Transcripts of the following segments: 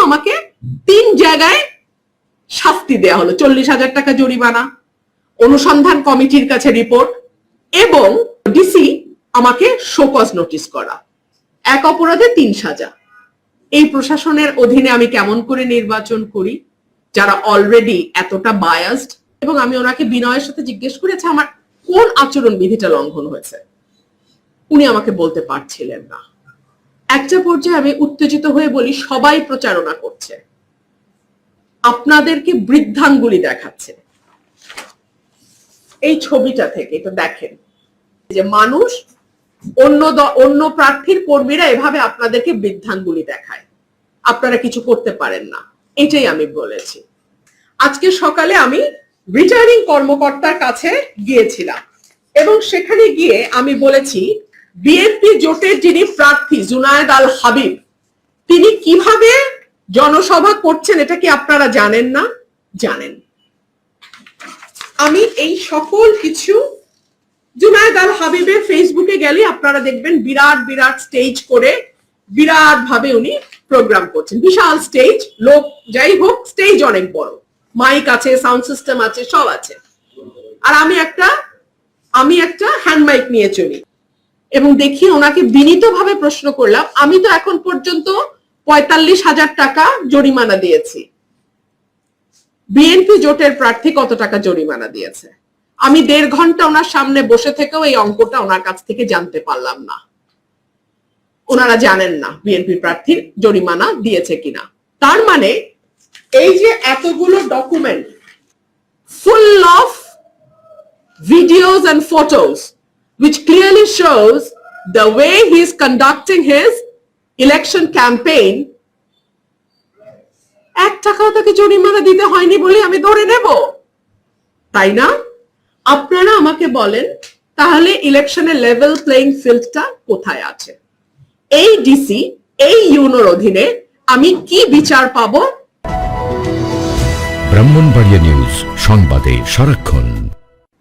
আমাকে 3 জায়গায় শাস্তি দেয়া হলো, 40,000 টাকা জরিমানা, অনুসন্ধান কমিটির কাছে রিপোর্ট এবং ডিসি আমাকে শোকজ নোটিশ করা, এক অপরাধে 3 সাজা। এই প্রশাসনের অধীনে আমি কেমন করে নির্বাচন করি যারা অলরেডি এতটা বায়াসড? এবং আমি ওনাকে বিনয়ের সাথে জিজ্ঞেস করেছি আমার কোন আচরণ বিধিটা লঙ্ঘন হয়েছে, উনি আমাকে বলতে পারছিলেন না। একটা পর্যায়ে আমি উত্তেজিত হয়ে বলি, সবাই প্রচারণা করছে, আপনাদেরকে বৃদ্ধাঙ্গুলি দেখাচ্ছে। এই ছবিটা থেকে এটা দেখেন যে মানুষ অন্য প্রার্থীর কর্মীরা এভাবে আপনাদেরকে বৃদ্ধাঙ্গুলি দেখায়, আপনারা কিছু করতে পারেন না। এটাই আমি বলেছি। আজকে সকালে আমি রিটার্নিং কর্মকর্তার কাছে গিয়েছিলাম এবং সেখানে গিয়ে আমি বলেছি বিএনপি জোটের যিনি প্রার্থী জুনায়েদ আল হাবিব, তিনি কিভাবে জনসভা করছেন এটা কি আপনারা জানেন না? জানেন। আমি এই সকল কিছু জুনায়েদ আল হাবিবের ফেসবুকে গেলে আপনারা দেখবেন বিরাট বিরাট স্টেজ করে বিরাট ভাবে উনি প্রোগ্রাম করছেন, বিশাল স্টেজ, লোক যাই হোক স্টেজ অনেক বড়, মাইক আছে, সাউন্ড সিস্টেম আছে, সব আছে। আর আমি একটা হ্যান্ড মাইক নিয়ে চলি এবং দেখি ওনাকে বিনীতভাবে প্রশ্ন করলাম, আমি তো এখন পর্যন্ত 45,000 টাকা জরিমানা দিয়েছি, বিএনপি জোটের প্রার্থী কত টাকা জরিমানা দিয়েছে? আমি 1.5 ঘন্টা ওনার সামনে বসে থেকেও এই অঙ্কটা ওনার কাছ থেকে জানতে পারলাম না। ওনারা জানেন না বিএনপি প্রার্থীর জরিমানা দিয়েছে কিনা। তার মানে এই যে এতগুলো document full of videos and photos which clearly shows the way he is conducting his election campaign, 1 টাকাও তাকে জরিমানা দিতে হয়নি বলে আমি ধরে নেব, তাই না? আপনারা আমাকে বলেন তাহলে ইলেকশনের লেভেল প্লেইং ফিল্ডটা কোথায় আছে? এই ডিসি, এই ইউনোর অধীনে আমি কি বিচার পাবো? ব্রাহ্মণবাড়িয়া নিউজ, সংবাদে সারাক্ষণ।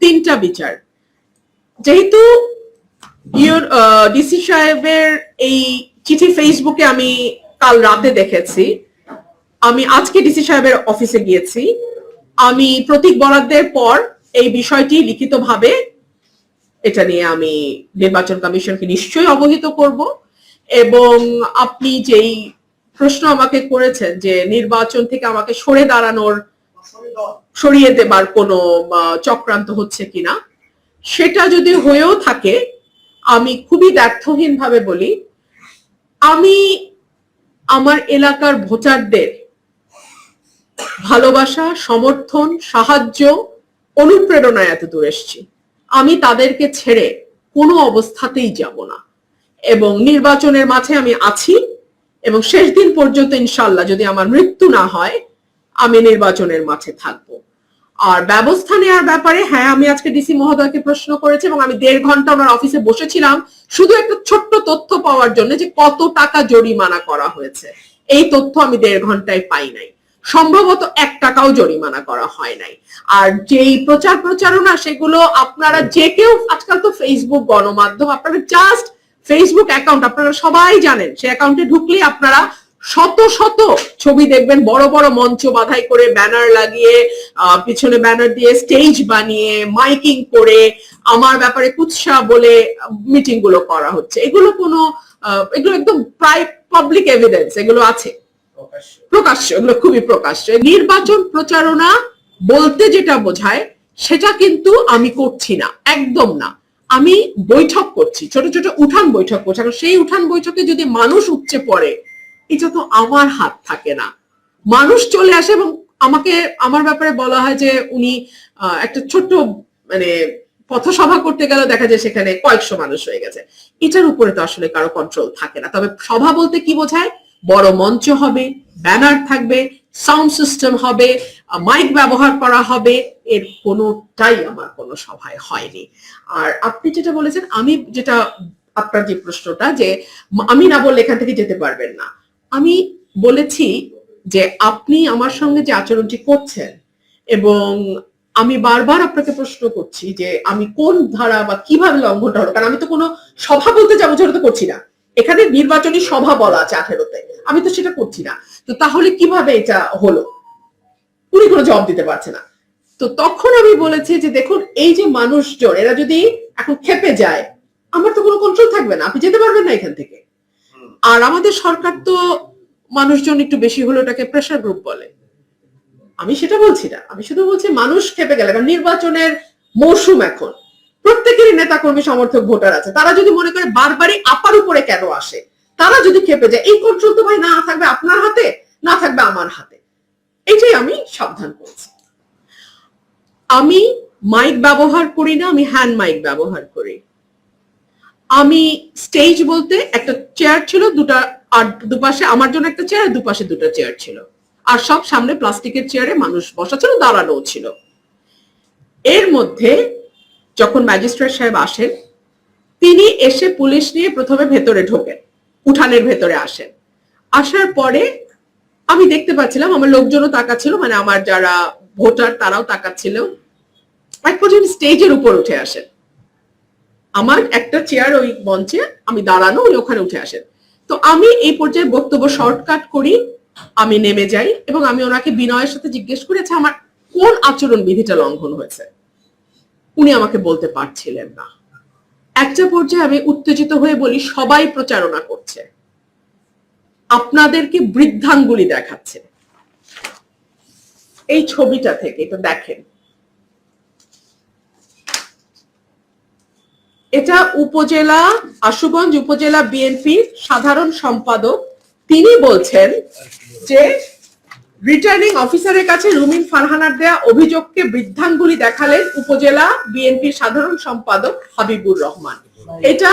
3টা বিচার। যেহেতু ডিসি সাহেবের এই চিঠি ফেসবুকে আমি কাল রাতে দেখেছি, আমি আজকে ডিসি সাহেবের অফিসে গিয়েছি, আমি প্রতীক বরাদ্দের পর এই বিষয়টি লিখিতভাবে এটা নিয়ে আমি নির্বাচন কমিশনকে নিশ্চয়ই অবহিত করব। এবং আপনি যেই প্রশ্ন আমাকে করেছেন যে নির্বাচন থেকে আমাকে সরিয়ে দেবার কোনো চক্রান্ত হচ্ছে কিনা, সেটা যদি হয়েও থাকে আমি খুবই দ্ব্যর্থহীন ভাবে বলি, আমি আমার এলাকার ভোটারদের ভালোবাসা, সমর্থন, সাহায্য, অনুপ্রেরণায় এত দূর এসেছি, আমি তাদেরকে ছেড়ে কোনো অবস্থাতেই যাব না। এবং নির্বাচনের মাঠে আমি আছি এবং শেষ দিন পর্যন্ত ইনশাআল্লাহ যদি আমার মৃত্যু না হয় আমি নির্বাচনের মাঠে থাকবো। আর ব্যবস্থা নেওয়ার ব্যাপারে হ্যাঁ, আমি আজকে ডিসি মহোদয়কে প্রশ্ন করেছি এবং আমি 1.5 ঘন্টা ওনার অফিসে বসেছিলাম শুধু একটা ছোট্ট তথ্য পাওয়ার জন্য যে কত টাকা জরিমানা করা হয়েছে। এই তথ্য আমি 1.5 ঘন্টায় পাই নাই। সম্ভবত 1 টাকাও জরিমানা করা হয় নাই। আর যেই প্রচারণা সেগুলো আপনারা যে কেউ, আজকাল তো ফেসবুক গণমাধ্যম, আপনারা জাস্ট ফেসবুক অ্যাকাউন্ট আপনারা সবাই জানেন, সেই অ্যাকাউন্টে ঢুকলে আপনারা শত শত ছবি দেখবেন, বড় বড় মঞ্চ বাধাই করে, ব্যানার লাগিয়ে, পিছনে ব্যানার দিয়ে স্টেজ বানিয়ে, মাইকিং করে আমার ব্যাপারে কুৎসা বলে মিটিং গুলো করা হচ্ছে। এগুলো একদম প্রায় পাবলিক এভিডেন্স, এগুলো আছে প্রকাশ্য, এগুলো খুবই প্রকাশ্য। নির্বাচন প্রচারণা বলতে যেটা বোঝায় সেটা কিন্তু আমি করছি না, একদম না। আমি বৈঠক করছি, ছোট ছোট উঠান বৈঠক করছি। সেই উঠান বৈঠকে যদি মানুষ উপচে পড়ে, এটা তো আমার হাত থাকে না। মানুষ চলে আসে এবং আমাকে আমার ব্যাপারে বলা হয় যে উনি একটা ছোট্ট পথসভা করতে গেলে দেখা যায় সেখানে কয়েকশো মানুষ হয়ে গেছে। এটার উপরে তো আসলে কারো কন্ট্রোল থাকে না। তবে সভা বলতে কি বোঝায়? বড় মঞ্চ হবে, ব্যানার থাকবে, সাউন্ড সিস্টেম হবে, মাইক ব্যবহার করা হবে। এর কোনোটাই আমার কোনো সভায় হয়নি। আর আপনি যেটা বলেছেন, আপনার যে প্রশ্নটা যে আমি না বললে এখান থেকে যেতে পারবেন না, আমি বলেছি যে আপনি আমার সঙ্গে যে আচরণটি করছেন এবং আমি বারবার আপনাকে প্রশ্ন করছি যে আমি কোন ধারা বা কিভাবে লঙ্ঘনটা হলো। কারণ আমি তো কোনো সভা বলতে যাবো, যেটা তো করছি না। এখানে নির্বাচনী সভা বলা আছে 18-তে, আমি তো সেটা করছি না। তো তাহলে কিভাবে এটা হলো, উনি কোনো জবাব দিতে পারছে না। তো তখন আমি বলেছি যে দেখুন, এই যে মানুষজন এরা যদি এখন খেপে যায়, আমার তো কোনো কন্ট্রোল থাকবে না, আপনি যেতে পারবেন না এখান থেকে। আর আমাদের সরকার তো মানুষজন একটু বেশি হলে ওটাকে প্রেসার গ্রুপ বলে, আমি সেটা বলছি না, আমি শুধু বলছি মানুষ খেপে গেলে, কারণ নির্বাচনের মৌসুম এখন, প্রত্যেকেরই নেতা কর্মী সমর্থক ভোটার আছে, তারা যদি মনে করে বারবারই আপার উপরে কেন আসে, তারা যদি খেপে যায়, এই কন্ট্রোল তো ভাই না থাকবে আপনার হাতে, না থাকবে আমার হাতে, এটাই আমি সাবধান করছি। আমি মাইক ব্যবহার করি না, আমি হ্যান্ড মাইক ব্যবহার করি। আমি স্টেজ বলতে একটা চেয়ার ছিল দুটা, আর দুপাশে আমার জন্য একটা চেয়ার, দুপাশে দুটো চেয়ার ছিল, আর সব সামনে প্লাস্টিকের চেয়ারে মানুষ বসা ছিল, দাঁড়ানো ছিল। এর মধ্যে যখন ম্যাজিস্ট্রেট সাহেব আসেন, তিনি এসে পুলিশ নিয়ে প্রথমে ভেতরে ঢোকেন, উঠানের ভেতরে আসেন। আসার পরে আমি দেখতে পাচ্ছিলাম আমার লোকজনও তাকাচ্ছিল, মানে আমার যারা ভোটার তারাও তাকাচ্ছিল। এক পর্যন্ত স্টেজের উপর উঠে আসেন, আমার একটা চেয়ার ওই মঞ্চে, আমি দাঁড়ানো, উনি ওখানে উঠে আসেন। তো আমি এই পর্যায়ে বক্তব্য শর্টকাট করি, আমি নেমে যাই এবং আমি ওনাকে বিনয়ের সাথে জিজ্ঞেস করি, আচ্ছা আমার কোন আচরণ বিধিটা লঙ্ঘন হয়েছে। উনি আমাকে বলতে পারছিলেন না। একটা পর্যায়ে আমি উত্তেজিত হয়ে বলি, সবাই প্রচারণা করছে, আপনাদেরকে বৃদ্ধাঙ্গুলি দেখাচ্ছে। এই ছবিটা থেকে এটা দেখেন, এটা উপজেলা আশুগঞ্জ উপজেলা বিএনপির সাধারণ সম্পাদক, তিনি বলছেন যে রিটার্নিং অফিসারের কাছে রুমিন ফারহানার দেয়া অভিযোগকে বৃদ্ধাঙ্গুলি দেখালেন উপজেলা বিএনপির সাধারণ সম্পাদক হাবিবুর রহমান। এটা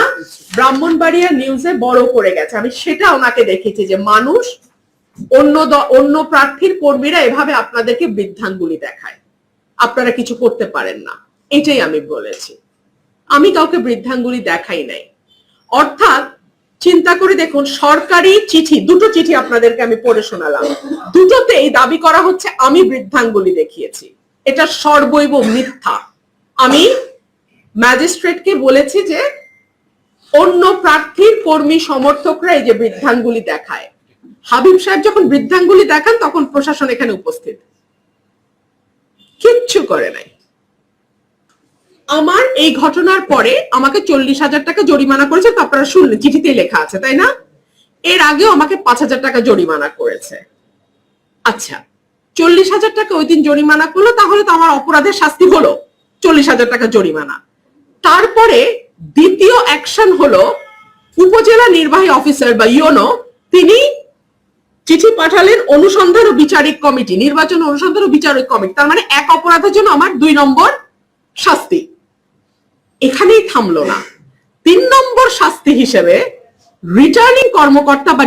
ব্রাহ্মণবাড়িয়া নিউজে বড় করে গেছে, আমি সেটা ওনাকে দেখেছি যে মানুষ অন্য প্রার্থীর কর্মীরা এভাবে আপনাদেরকে বৃদ্ধাঙ্গুলি দেখায়, আপনারা কিছু করতে পারেন না, এটাই আমি বলেছি। আমি কাউকে বৃদ্ধাঙ্গুলি দেখাই নাই। অর্থাৎ চিন্তা করে দেখুন, সরকারি চিঠি, দুটো চিঠি আপনাদেরকে আমি পড়ে শোনালাম, দুটোতেই দাবি করা হচ্ছে আমি বৃদ্ধাঙ্গুলি দেখিয়েছি। এটা সর্বৈব মিথ্যা। আমি ম্যাজিস্ট্রেটকে বলেছি যে অন্য প্রার্থীর কর্মী সমর্থকরা এই যে বৃদ্ধাঙ্গুলি দেখায়, হাবিব সাহেব যখন বৃদ্ধাঙ্গুলি দেখান তখন প্রশাসন এখানে উপস্থিত, কিচ্ছু করে নাই। আমার এই ঘটনার পরে আমাকে 40,000 টাকা জরিমানা করেছে, তো আপনারা শুনলেন, চিঠিতেই লেখা আছে তাই না? এর আগেও আমাকে 5,000 টাকা জরিমানা করেছে। আচ্ছা, 40,000 টাকা ওই দিন জরিমানা করলো, তাহলে তো আমার অপরাধের শাস্তি হলো 40,000 টাকা জরিমানা। তারপরে দ্বিতীয় অ্যাকশন হলো উপজেলা নির্বাহী অফিসার বা ইউনো, তিনি চিঠি পাঠালেন অনুসন্ধান ও বিচারিক কমিটি, নির্বাচন অনুসন্ধান ও বিচারিক কমিটি, তার মানে এক অপরাধের জন্য আমার 2 নম্বর শাস্তি। এখানেই থামলো না, 3 নম্বর শাস্তি হিসেবে রিটার্নিং কর্মকর্তা বা